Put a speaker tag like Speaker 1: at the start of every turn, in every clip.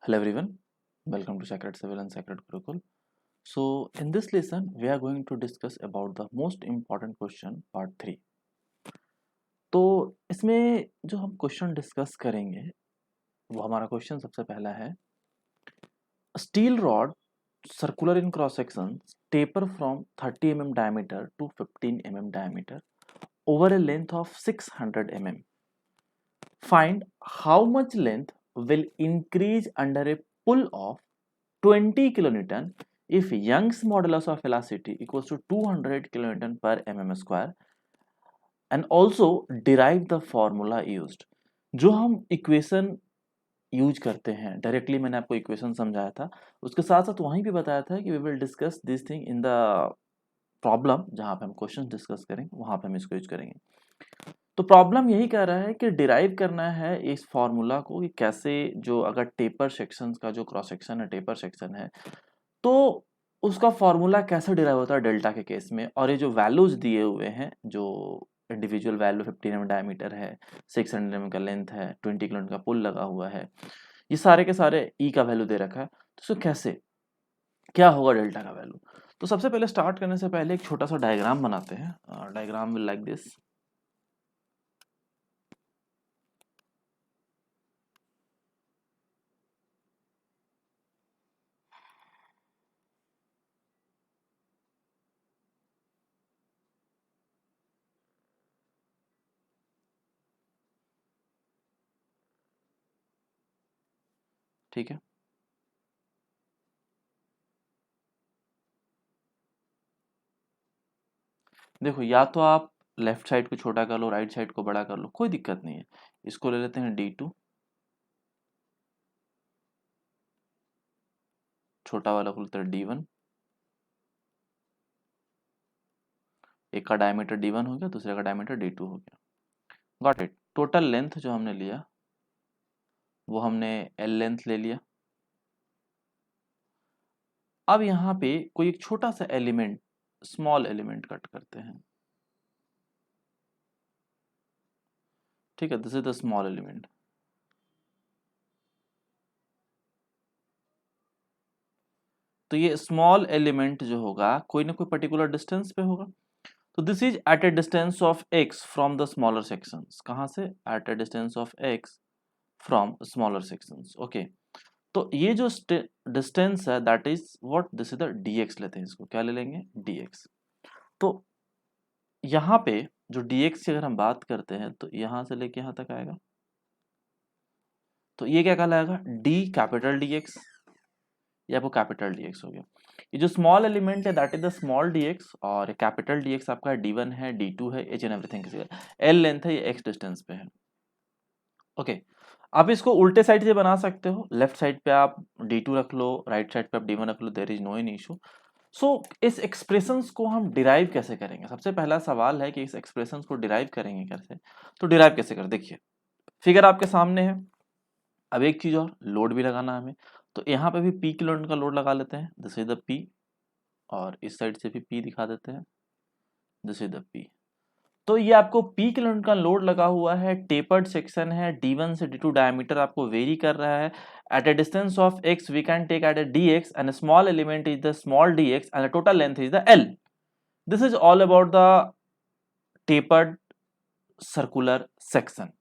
Speaker 1: Hello everyone, welcome to Sacred Civil and Sacred Gurukul. So in this lesson we are going to discuss about the most important question part 3. तो इसमें जो हम question discuss करेंगे वो हमारा question सबसे पहला है steel rod circular in cross section taper from 30 mm diameter to 15 mm diameter over a length of 600 mm. Find how much length will increase under a pull of 20 kilonewton if Young's modulus of elasticity equals to 200 kilonewton per mm square and also derive the formula used. जो हम equation use करते हैं directly मैंने आपको equation समझाया था उसके साथ साथ वहीं पे बताया था कि we will discuss this thing in the problem जहाँ पे हम क्वेश्चन डिस्कस करेंगे वहाँ पे हम इसको यूज करेंगे। तो प्रॉब्लम यही कह रहा है कि डिराइव करना है इस फॉर्मूला को कि कैसे जो अगर टेपर सेक्शंस का जो क्रॉस सेक्शन है टेपर सेक्शन है तो उसका फॉर्मूला कैसे डिराइव होता है डेल्टा के केस में और ये जो वैल्यूज दिए हुए हैं जो इंडिविजुअल वैल्यू 15 mm डायमीटर है 600 mm का लेंथ है 20 किलोमीटर का पुल लगा हुआ है ये सारे के सारे ई का वैल्यू दे रखा है तो इसको कैसे क्या होगा डेल्टा का वैल्यू। तो सबसे पहले स्टार्ट करने से पहले एक छोटा सा डायग्राम बनाते हैं। Diagram will like this. ठीक है, देखो या तो आप लेफ्ट साइड को छोटा कर लो राइट साइड को बड़ा कर लो कोई दिक्कत नहीं है। इसको ले लेते हैं D2, छोटा वाला को लेते हैं D1। एक का डायमीटर D1 हो गया दूसरे का डायमीटर D2 हो गया। Got it. टोटल लेंथ जो हमने लिया वो हमने L लेंथ ले लिया। अब यहाँ पे कोई एक छोटा सा एलिमेंट स्मॉल एलिमेंट कट करते हैं। ठीक है, this is the small element. तो ये स्मॉल एलिमेंट जो होगा कोई ना कोई पर्टिकुलर डिस्टेंस पे होगा। तो this is at a distance of x from the smaller sections. कहाँ से? At a distance of x from smaller sections. Okay, तो ये जो डिस्टेंस है that is what, this is the dx लेते हैं, इसको क्या ले लेंगे dx। तो यहाँ पे जो dx की अगर हम बात करते हैं तो यहाँ से लेके यहाँ तक आएगा तो ये क्या कहलाएगा d कैपिटल dx। ये आपको कैपिटल dx हो गया। ये जो स्मॉल एलिमेंट है that is the small dx और कैपिटल dx आपका d1 है d2 है H and everything. l length है ये x डिस्टेंस पे है। ओके, आप इसको उल्टे साइड से बना सकते हो। लेफ्ट साइड पे आप d2 रख लो राइट साइड पे आप d1 रख लो, there is no any issue. So इस एक्सप्रेशंस को हम डिराइव कैसे करेंगे? सबसे पहला सवाल है कि इस एक्सप्रेशंस को डिराइव करेंगे कैसे। तो डिराइव कैसे कर, देखिए फिगर आपके सामने है। अब एक चीज और, लोड भी लगाना है हमें। तो यहाँ पे भी p किलो न्यूटन का लोड लगा लेते हैं, दिस इज द p। और इस साइड से भी p दिखा देते हैं, दिस इज द p। तो ये आपको p किलो न्यूटन का लोड लगा हुआ है, टेपर्ड सेक्शन है, d1 से d2 डायमीटर आपको वेरी कर रहा है। At a distance of x we can take at a dx and small element is the small dx and the total length is the l। This is all about the tapered circular section.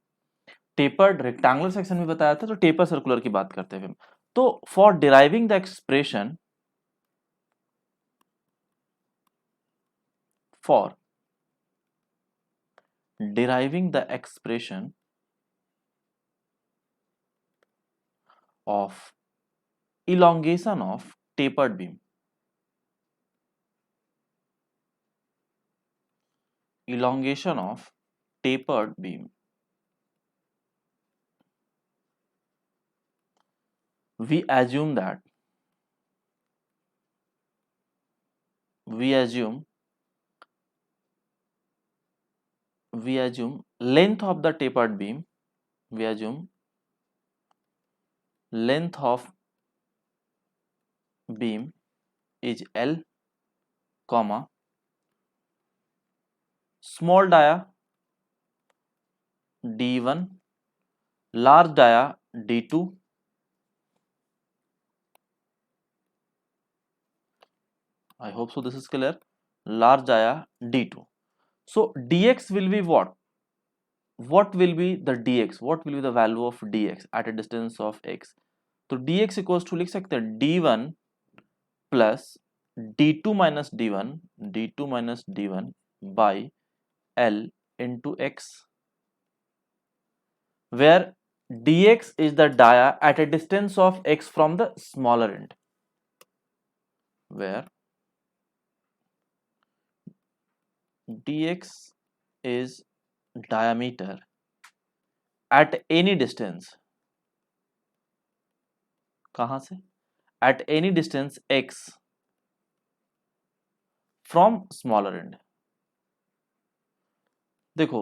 Speaker 1: Tapered rectangular section भी बताया था, तो taper circular की बात करते हैं। तो for deriving the expression for deriving the expression of elongation of tapered beam, elongation of tapered beam, we assume that we assume length of the tapered beam, we assume length of beam is L, comma small dia D1, large dia D2, I hope so this is clear. Large आया d2. So dx will be what? What will be the dx? What will be the value of dx at a distance of x? तो dx equals to लिख सकते हैं d1 plus d2 minus d1 by l into x, where dx is the dia at a distance of x from the smaller end, where dx is diameter at any distance, कहां से? At any distance x from smaller end. देखो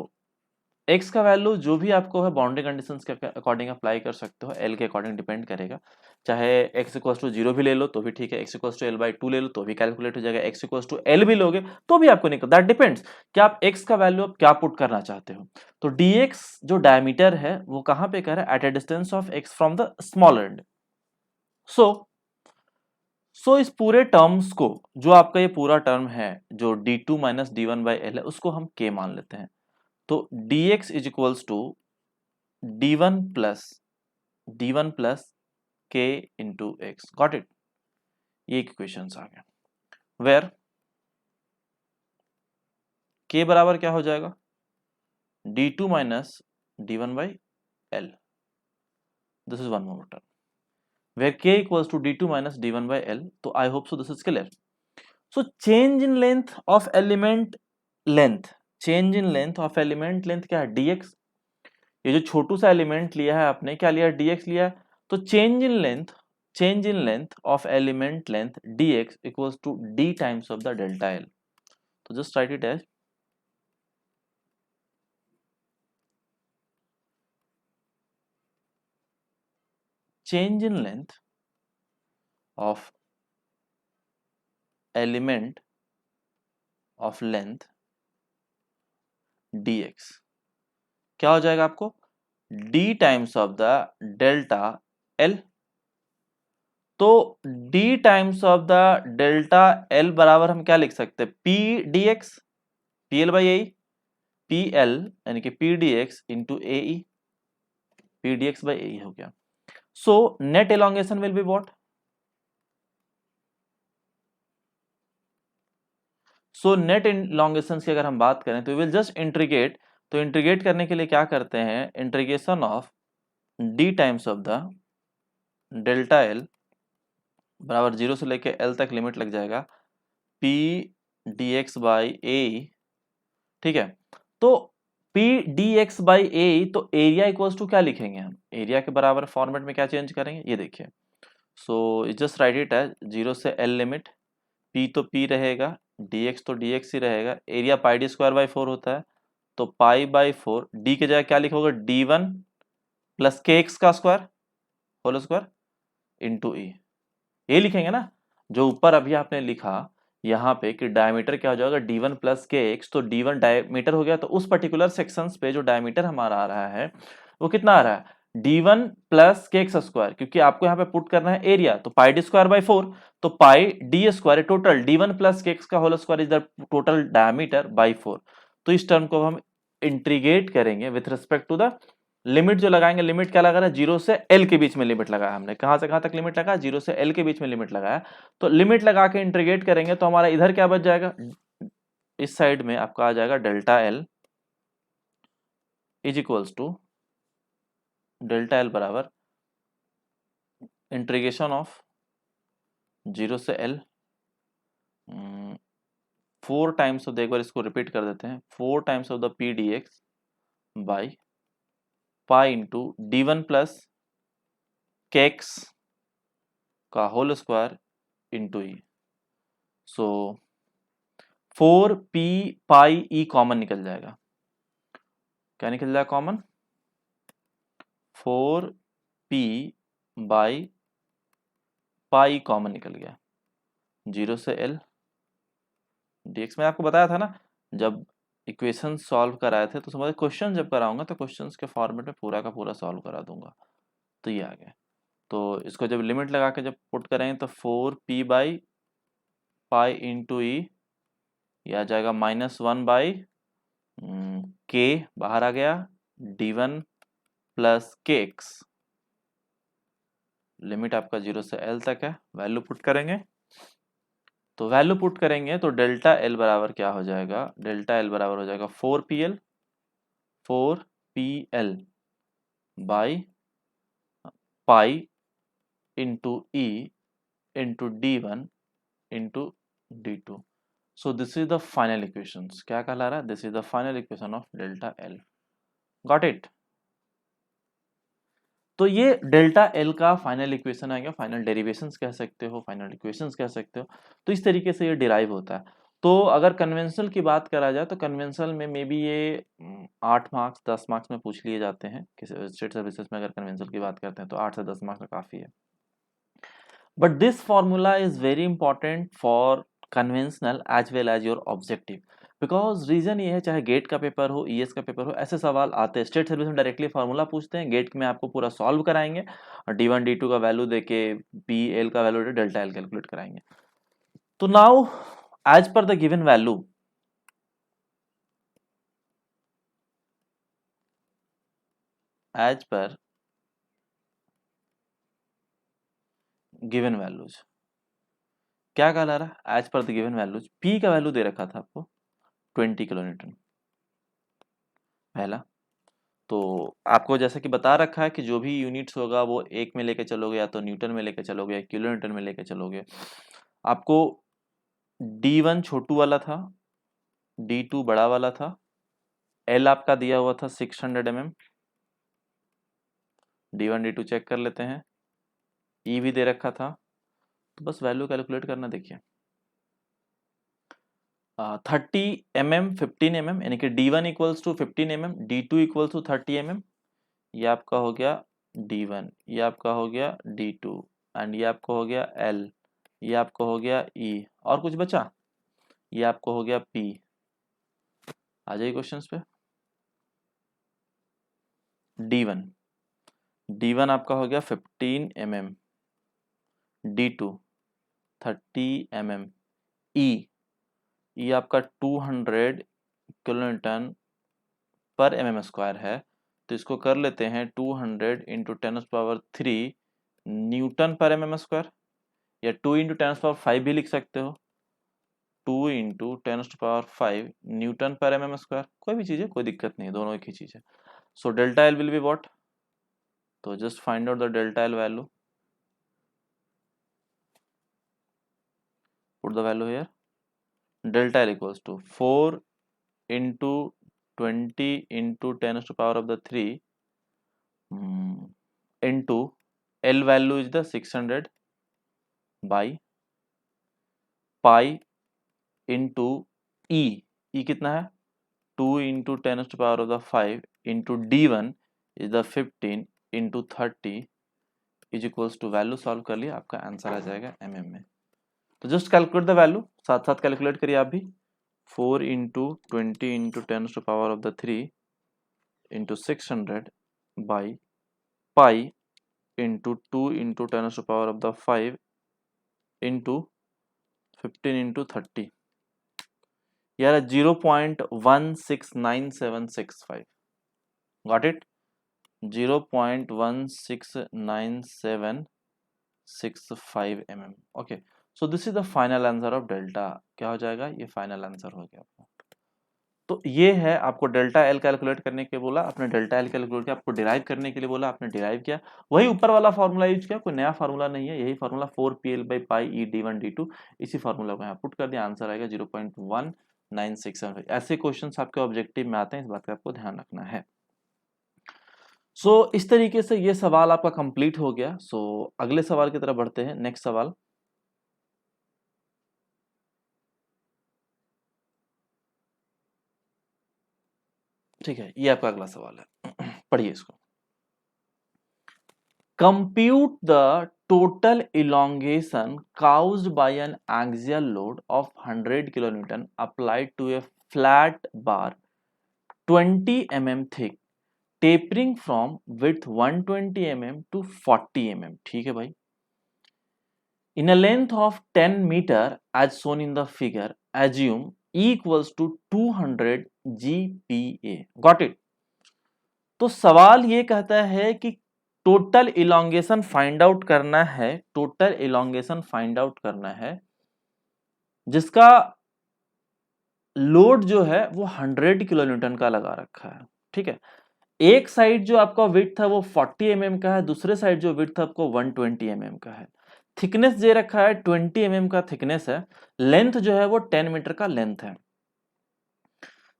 Speaker 1: x का value जो भी आपको है boundary conditions के according apply कर सकते हो, l के अकॉर्डिंग डिपेंड करेगा। चाहे x इक्वल्स टू 0 भी ले लो तो भी ठीक है, x इक्वल्स टू l/2 ले लो तो भी कैलकुलेट हो जाएगा, x इक्वल्स टू l भी लोगे तो भी आपको निकल, दैट डिपेंड्स कि आप x का वैल्यू आप क्या पुट करना चाहते हो। तो dx जो डायमीटर है वो कहां पे कह रहा है? At a distance of x from the smaller end. So इस पूरे टर्म्स को, जो आपका ये पूरा टर्म है जो d2 माइनस d1/l है, उसको हम k मान लेते हैं। तो dx is equals to d1 plus k into X. Got it? ये इक्वेशंस आ गया, वेयर k बराबर क्या हो जाएगा? d2 minus d1/l। This is one more term where k equals to d2 minus d1/l. तो I hope so this is clear. So change in length of element length, change in length of element length क्या है? dx। ये जो छोटू सा element लिया है आपने, क्या लिया है? dx लिया है। तो change in length of element length dx equals to d times of the delta l. तो just write it as change in length of element of length dx क्या हो जाएगा आपको? d times of the delta l। तो d times of the delta l बराबर हम क्या लिख सकते हैं? p dx, pl by a, pl यानी कि p dx into a, p dx by a हो गया। So net elongation will be what? So net elongation की अगर हम बात करें तो विल जस्ट इंटीग्रेट। तो इंटीग्रेट करने के लिए क्या करते हैं? Integration of d times of the delta l बराबर 0 से लेके l तक लिमिट लग जाएगा p dx बाई ए। ठीक है, तो p dx बाई ए, तो एरिया इक्वल्स टू क्या लिखेंगे हम? एरिया के बराबर फॉर्मेट में क्या चेंज करेंगे ये देखिए। So just write it as 0 से l लिमिट, p तो p रहेगा, dx तो dx ही रहेगा, area pi D square by 4 होता है, तो पाई बाई 4 d के जगह क्या लिखोगे? d1 प्लस के एक्स का स्क्वायर होल स्क्वायर इंटू ई, ये लिखेंगे ना। जो ऊपर अभी आपने लिखा यहाँ पे कि डायमीटर क्या हो जाएगा? d1 प्लस के एक्स, तो d1 डायमीटर हो गया, तो उस पर्टिकुलर सेक्शंस पे जो डायमीटर हमारा आ रहा है वो कितना आ रहा है? d1 plus k x square, क्योंकि आपको यहाँ पे पुट करना है एरिया, तो पाई डी स्क्वायर बाई 4, तो pi D square total d1 plus k x का whole square is the total diameter by 4। तो इस टर्म को हम इंटीग्रेट करेंगे with respect to the limit जो लगाएंगे। लिमिट क्या लगा रहा है? 0 से l के बीच में लिमिट लगाया हमने। कहां से कहां तक लिमिट लगाया? 0 से l के बीच में लिमिट लगाया। तो लिमिट लगा के इंटीग्रेट करेंगे तो हमारा इधर क्या बच जाएगा? इस साइड में आपका आ जाएगा delta l is equals to delta l बराबर इंटीग्रेशन ऑफ 0 से l 4 टाइम्स ऑफ, एक बार इसको रिपीट कर देते हैं, 4 times of the P D X by pi into d1 plus k x का होल स्क्वायर इंटू ई। सो 4p पाई ई कॉमन निकल जाएगा। क्या निकल जाएगा common? 4p by pi common निकल गया, 0 से l dx। में आपको बताया था ना जब इक्वेशन सॉल्व कराए थे, तो समझ क्वेश्चन जब कराऊंगा तो क्वेश्चंस के फॉर्मेट में पूरा का पूरा सॉल्व करा दूंगा। तो ये आ गया। तो इसको जब लिमिट लगा के जब पुट करेंगे तो 4p बाई पाई इंटू ई, यह आ जाएगा -1 के, बाहर आ गया, d1 plus k x, limit आपका 0 से l तक है। वैल्यू पुट करेंगे, तो वैल्यू पुट करेंगे तो डेल्टा एल बराबर क्या हो जाएगा, डेल्टा एल बराबर हो जाएगा 4PL by pi into E into d1 into d2। So this is the final equation. क्या कहला रहा है, this is the final equation of delta L. Got it. तो ये डेल्टा एल का फाइनल इक्वेशन आ गया, फाइनल डेरिवेशंस कह सकते हो, फाइनल इक्वेशंस कह सकते हो। तो इस तरीके से ये डिराइव होता है। तो अगर कन्वेंशनल की बात करा जाए तो कन्वेंशनल में मे बी ये 8 मार्क्स 10 मार्क्स में पूछ लिए जाते हैं। किसी स्टेट सर्विसेज में अगर कन्वेंशनल की बात करते हैं तो 8 से 10 मार्क्स में काफ़ी है। But this formula is very important for conventional as well as your objective. Because reason ये है, चाहे गेट का पेपर हो, ईएस का पेपर हो, ऐसे सवाल आते हैं। स्टेट सर्विस में डायरेक्टली फार्मूला पूछते हैं, गेट में आपको पूरा सॉल्व कराएंगे और d1 d2 का वैल्यू देके पी एल का वैल्यू डेल्टा एल कैलकुलेट कराएंगे। तो now as per the given value, as per given values क्या कहला रहा है, as per the given values P का वैल्यू दे रखा था आपको 20 किलो न्यूटन पहला। तो आपको जैसे कि बता रखा है कि जो भी यूनिट्स होगा वो एक में लेके चलोगे, या तो न्यूटन में लेके चलोगे या किलो न्यूटन में लेके चलोगे। आपको D1 छोटू वाला था, D2 बड़ा वाला था, L आपका दिया हुआ था 600 mm। D1 D2 चेक कर लेते हैं, E भी दे रखा था। तो बस वैल्यू कैलकुलेट करना, देखिए 30 mm 15 mm, यानी कि D1 equals to 15 mm, D2 equals to 30 mm। ये आपका हो गया D1, ये आपका हो गया D2 एंड ये आपका हो गया L, ये आपका हो गया E, और कुछ बचा, ये आपको हो गया P। आ जाइए क्वेश्चंस पे। D1 आपका हो गया 15 mm, D2 30 mm, E आपका 200 किलो न्यूटन पर mm स्क्वायर है। तो इसको कर लेते हैं 200 इंटू 10⁻³ न्यूटन पर mm स्क्वायर, या 2 इंटू 10⁻5 भी लिख सकते हो, 2 इंटू 10⁻5 न्यूटन पर mm स्क्वायर, कोई भी चीज़ है, कोई दिक्कत नहीं है, दोनों एक ही चीज़ है। So delta l will be what, तो just find out the delta l value, put the value here. Delta l equals to 4 into 20 into 10⁻³ into l value is the 600 by pi into e कितना है 2 into 10⁻5 into D1 is the 15 into 30 is equals to, value solve कर लिया, आपका answer आ जाएगा mm में। तो just calculate the value, साथ साथ कैलकुलेट करिए आप भी। 4 into 20 into 10⁻³ into 600 by pi into 2 into 10⁻5 into 15 into 30, यार 0.169765। Got it, 0.169765 mm। Okay, so this is the final answer of delta. क्या हो जाएगा, ये फाइनल आंसर हो गया आपका। तो ये है, आपको डेल्टा एल कैलकुलेट करने के लिए बोला, आपने डेल्टा एल कैलकुलेट किया, आपको डिराइव करने के लिए बोला, आपने डिराइव किया, वही ऊपर वाला फार्मूला यूज किया, कोई नया फार्मूला नहीं है, यही फार्मूला 4PL/पाई D1 D2, इसी फार्मूला को यहाँ पुट कर दिया, आंसर आएगा 0.1967। ऐसे क्वेश्चन आपके ऑब्जेक्टिव में आते हैं, इस बात का आपको ध्यान रखना है। इस तरीके से ये सवाल आपका कंप्लीट हो गया। अगले सवाल की तरफ बढ़ते हैं। नेक्स्ट सवाल, ठीक है, ये आपका अगला सवाल है, पढ़िए इसको। Compute the total elongation caused by an axial load of 100 kN applied to a flat bar 20 mm thick, tapering from width 120 mm to 40 mm। ठीक है भाई, in a length of 10 meter as shown in the figure, assume E equals to 200 GPa. Got it? तो सवाल ये कहता है कि total elongation find out करना है, टोटल इलोंगेशन फाइंड आउट करना है जिसका लोड जो है वो 100 किलो न्यूटन का लगा रखा है। ठीक है, एक साइड जो आपका विड्थ है वो 40 mm का है, दूसरे साइड जो विड्थ है आपको 120 mm का है। थिकनेस दे रखा है 20 mm का थिकनेस है, लेंथ जो है वो 10 मीटर का लेंथ है।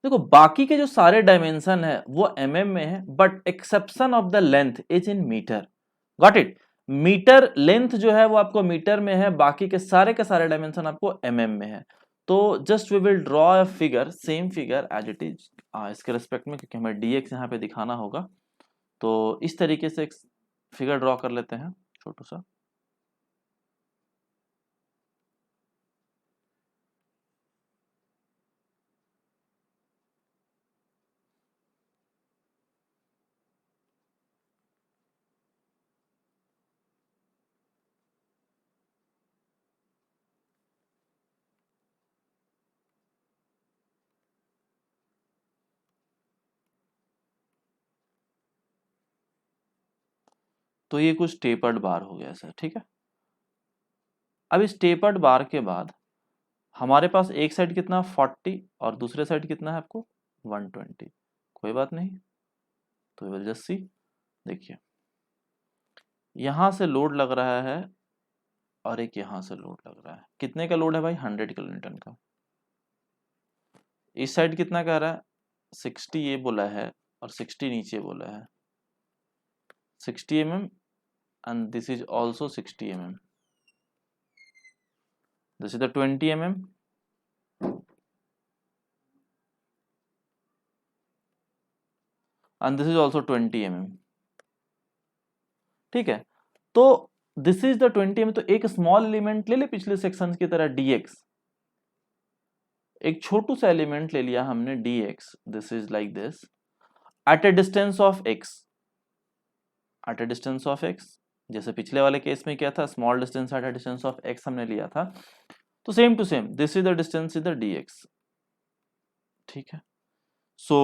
Speaker 1: देखो बाकी के जो सारे डायमेंशन है वो mm में है, but exception of the length is in metre. Got it? Metre length जो है वो आपको मीटर में है, बाकी के सारे डायमेंशन आपको mm में है। तो just we will draw a figure, same figure as it is इसके रिस्पेक्ट में, क्योंकि हमें dx यहाँ पे दिखाना होगा। तो इस तरीके से एक फिगर ड्रॉ कर लेते हैं छोटू सा। तो ये कुछ टेपर्ड बार हो गया सर। ठीक है, अब इस टेपर्ड बार के बाद हमारे पास एक साइड कितना 40 और दूसरे साइड कितना है आपको 120। कोई बात नहीं, तो विल जस्ट सी। देखिए यहां से लोड लग रहा है और एक यहां से लोड लग रहा है। कितने का लोड है भाई? 100 किलो न्यूटन का। इस साइड कितना कह रहा है? 60 ये बोला है और 60 नीचे बोला है। 60 mm and this is also 60 mm. This is the 20 mm and this is also 20 mm. ठीक है, तो दिस इज द 20 mm। तो एक स्मॉल एलिमेंट ले ले पिछले सेक्शन की तरह dx, एक छोटू सा एलिमेंट ले लिया हमने dx। This is like this at a distance of x, at a distance of x। जैसे पिछले वाले केस में क्या था, small distance at a distance of x हमने लिया था, तो same to same this is the distance is the dx। ठीक है, सो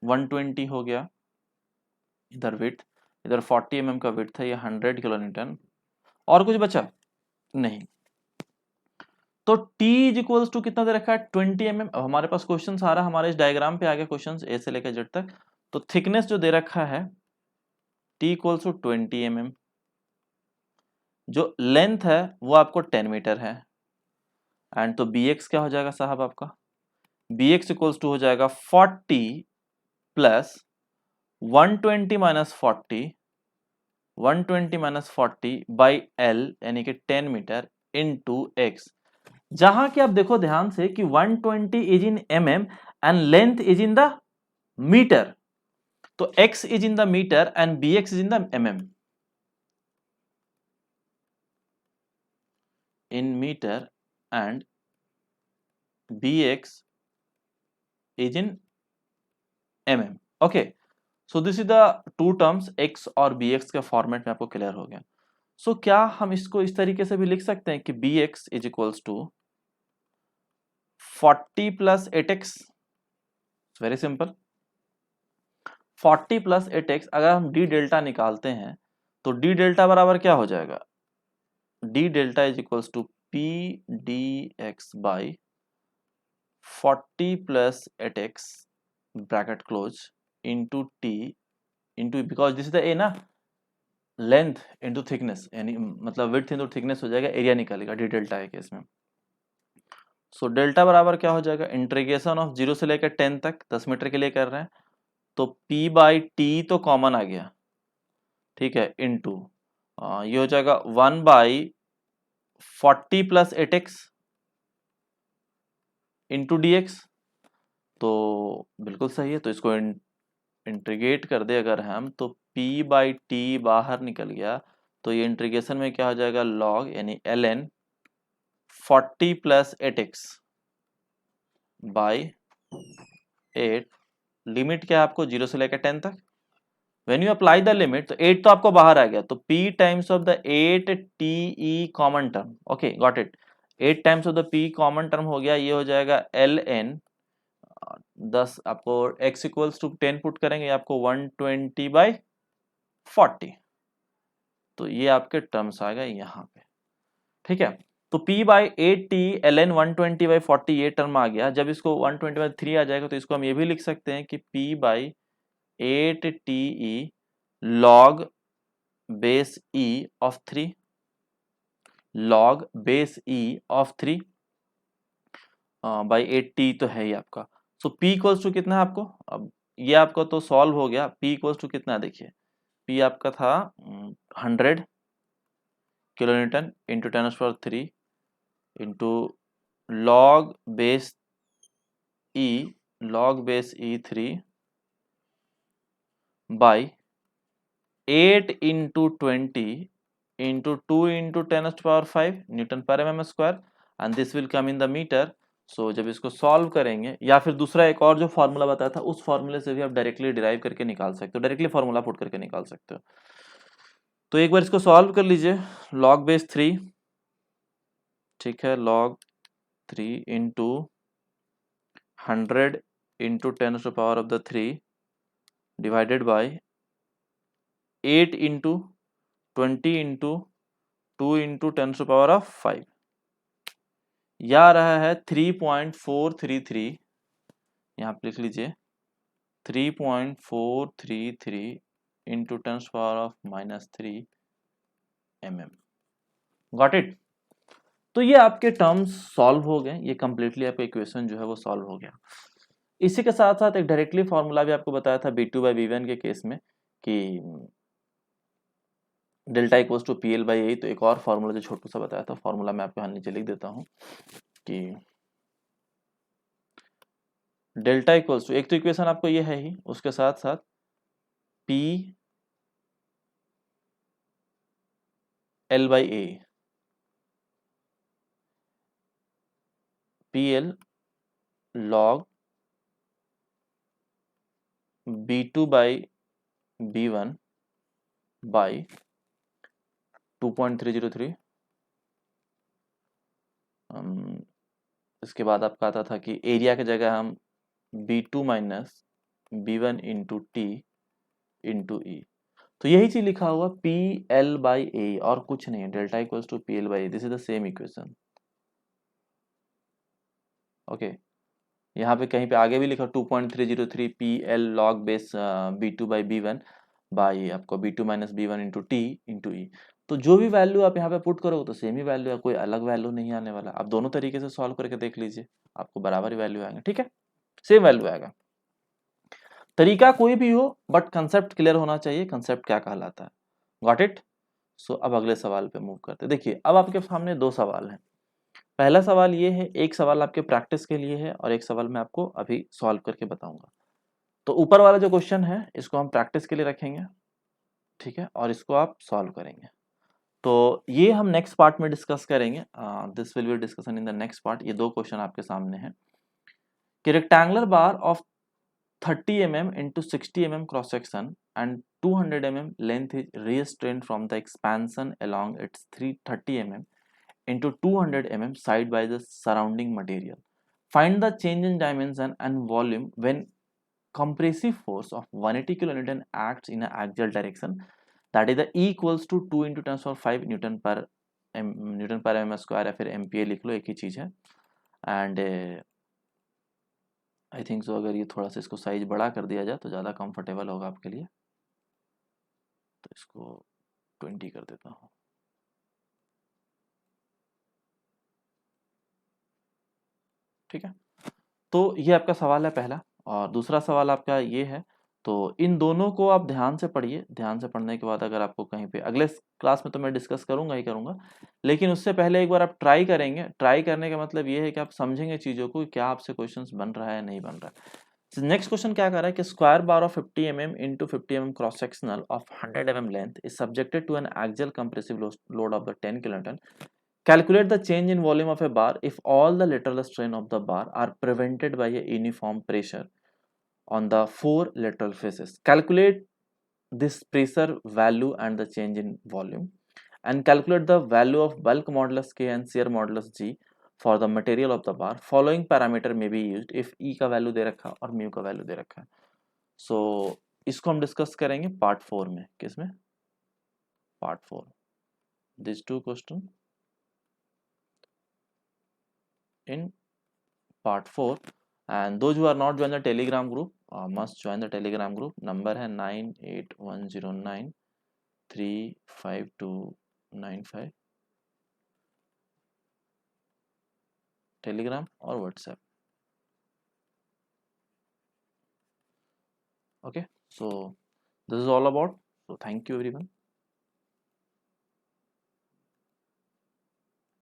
Speaker 1: 120 हो गया इधर विड्थ, इधर 40 mm का विड्थ है, ये 100 किलो न्यूटन। और कुछ बचा नहीं। तो T इज इक्वल्स टू कितना दे रखा है 20 mm। अब हमारे पास क्वेश्चन आ रहा है, हमारे इस डायग्राम पे आ गया क्वेश्चन ए से लेकर जेड तक। तो थिकनेस जो दे रखा है T इक्वल्स टू 20 mm, जो लेंथ है वो आपको 10 मीटर है। एंड तो bx क्या हो जाएगा साहब आपका? bx इक्वल्स टू हो जाएगा 40 plus 120 minus 40, 120 minus 40 by L यानी कि 10 मीटर इनटू x। जहां कि आप देखो ध्यान से कि 120 is in mm and length is in the metre, तो x is in the metre and bx is in the mm। In metre and bx is in mm। Okay, so this is the two terms x और bx के format में आपको clear हो गया। सो क्या हम इसको इस तरीके से भी लिख सकते हैं कि bx is equals to 40 plus 8x। Very simple, 40 plus 8x। अगर हम डी डेल्टा निकालते हैं तो डी डेल्टा बराबर क्या हो जाएगा? D delta is equals to P D X by 40 plus 8x bracket close into T into, because this is the a ना, लेंथ इंटू थिकनेस, यानी मतलब विड्थ इंटू थिकनेस हो जाएगा, एरिया निकालेगा डी डेल्टा है केस में। So delta बराबर क्या हो जाएगा? इंटीग्रेशन ऑफ 0 से लेकर 10 तक, 10 मीटर के लिए कर रहे हैं, तो P बाई टी तो कॉमन आ गया। ठीक है, इनटू ये हो जाएगा 1 by 40 plus 8x into D x. तो बिल्कुल सही है, तो इसको इंटीग्रेट कर दे अगर हम, तो P बाई टी बाहर निकल गया, तो ये इंटीग्रेशन में क्या हो जाएगा? लॉग यानी ln 40 plus 8x by 8। Limit क्या है आपको? 0 से लेकर 10 तक, when you apply the limit, तो 8 तो आपको बाहर आ गया, तो p times of the 8 te common term, okay got it, 8 times of the p common term हो गया, ये हो जाएगा ln 10, आपको x इक्वल्स टू 10 पुट करेंगे, आपको 120/40, तो ये आपके टर्म्स आ गए यहाँ पे, ठीक है। तो p/8t ln 120/40 ये टर्म आ गया। जब इसको 120/3 आ जाएगा तो इसको हम ये भी लिख सकते हैं कि p/8te log base e of 3, log base e of 3 by 8t तो है ही आपका। सो p इक्वल्स टू कितना है आपको, अब ये आपका तो सॉल्व हो गया। p इक्वल्स टू कितना है, देखिए p आपका था 100 kilo newton into 10⁻³ into log base e 3 by 8 into 20 into 2 into 10⁻⁵ newton per m square, and this will come in the metre. So जब इसको सॉल्व करेंगे, या फिर दूसरा एक और जो फॉर्मूला बताया था उस फॉर्मूले से भी आप डायरेक्टली डिराइव करके निकाल सकते हो, डायरेक्टली फॉर्मूला पुट करके निकाल सकते हो। तो एक बार इसको सॉल्व कर लीजिए, log बेस 3, ठीक है, log 3 into 100 into 10⁻³ divided by 8 into 20 into 2 into 10⁵, यह आ रहा है 3.433, यहाँ पे लिख लीजिए 3.433 इंटू 10⁻³ mm, गॉट इट। तो ये आपके टर्म्स सॉल्व हो गए, ये कंप्लीटली आपका इक्वेशन जो है वो सॉल्व हो गया। इसी के साथ साथ एक डायरेक्टली फॉर्मूला भी आपको बताया था b2/b1 के केस में कि डेल्टा इक्वल्स टू PL/A, तो एक और फॉर्मूला जो छोटू सा बताया था, फॉर्मूला मैं आपको यहाँ नीचे लिख देता हूँ कि डेल्टा इक्वल्स टू, एक तो इक्वेशन आपको ये है ही, उसके साथ साथ P L/A, PL log B2/B1 by 2.303, इसके बाद आपका आता था कि एरिया की जगह हम B2 minus B1 into T into e, तो यही चीज लिखा हुआ PL/A और कुछ नहीं है, delta equals to PL/A, this is the same equation, okay. यहाँ पे कहीं पे आगे भी लिखा 2.303 PL log base B2/B1 by आपको B2 minus B1 into T into e, तो जो भी वैल्यू आप यहाँ पे पुट करोगे तो सेम ही वैल्यू है, कोई अलग वैल्यू नहीं आने वाला। आप दोनों तरीके से सॉल्व करके देख लीजिए, आपको बराबर ही वैल्यू आएगा, ठीक है, सेम वैल्यू आएगा। तरीका कोई भी हो बट कंसेप्ट क्लियर होना चाहिए, कंसेप्ट क्या कहलाता है, गॉट इट। सो अब अगले सवाल पे मूव करते हैं। देखिए अब आपके सामने दो सवाल हैं। पहला सवाल ये है, एक सवाल आपके प्रैक्टिस के लिए है और एक सवाल मैं आपको अभी सॉल्व करके बताऊंगा। तो ऊपर वाला जो क्वेश्चन है इसको हम प्रैक्टिस के लिए रखेंगे, ठीक है, और इसको आप सॉल्व करेंगे। तो ये हम नेक्स्ट पार्ट में डिस्कस करेंगे, this will be discussion in the next part. ये दो क्वेश्चन आपके सामने हैं कि rectangular bar of 30 mm into 60 mm cross section and 200 mm length is restrained from the expansion along its 330 mm into 200 mm side by the surrounding material. Find the change in dimension and volume when compressive force of 180 kN acts in an axial direction, that is the E equals to 2 into 10⁵ Newton पर mm square, या फिर MPa लिख लो, एक ही चीज है। And I think so अगर ये थोड़ा सा इसको साइज बड़ा कर दिया जाए तो ज़्यादा कंफर्टेबल होगा आपके लिए, तो इसको 20 कर देता हूँ, ठीक है। तो ये आपका सवाल है पहला, और दूसरा सवाल आपका ये है। तो इन दोनों को आप ध्यान से पढ़िए, ध्यान से पढ़ने के बाद अगर आपको कहीं पे अगले क्लास में तो मैं डिस्कस करूंगा ही करूंगा, लेकिन उससे पहले एक बार आप ट्राई करेंगे। ट्राई करने का मतलब ये है कि आप समझेंगे चीज़ों को, क्या आपसे क्वेश्चंस बन रहा है नहीं बन रहा है। नेक्स्ट क्वेश्चन क्या कर रहा है कि square bar of 50 mm into 50 mm cross sectional of 100 mm length is subjected to an axial compressive load of the 10 kilonewton. Calculate the change in volume of a bar if all the lateral strain of the bar are prevented by a uniform pressure on the four lateral faces. Calculate this pressure value and the change in volume, and calculate the value of bulk modulus K and shear modulus G for the material of the bar. Following parameter may be used if E का value दे रखा है और mu का value दे रखा है. सो इसको हम डिस्कस करेंगे पार्ट 4 में. किसमें? Part 4. This two question in part 4, and those who are not joined the telegram group must join the telegram group. Number है 9810935295, telegram or whatsapp. Okay, so this is all about. So thank you everyone.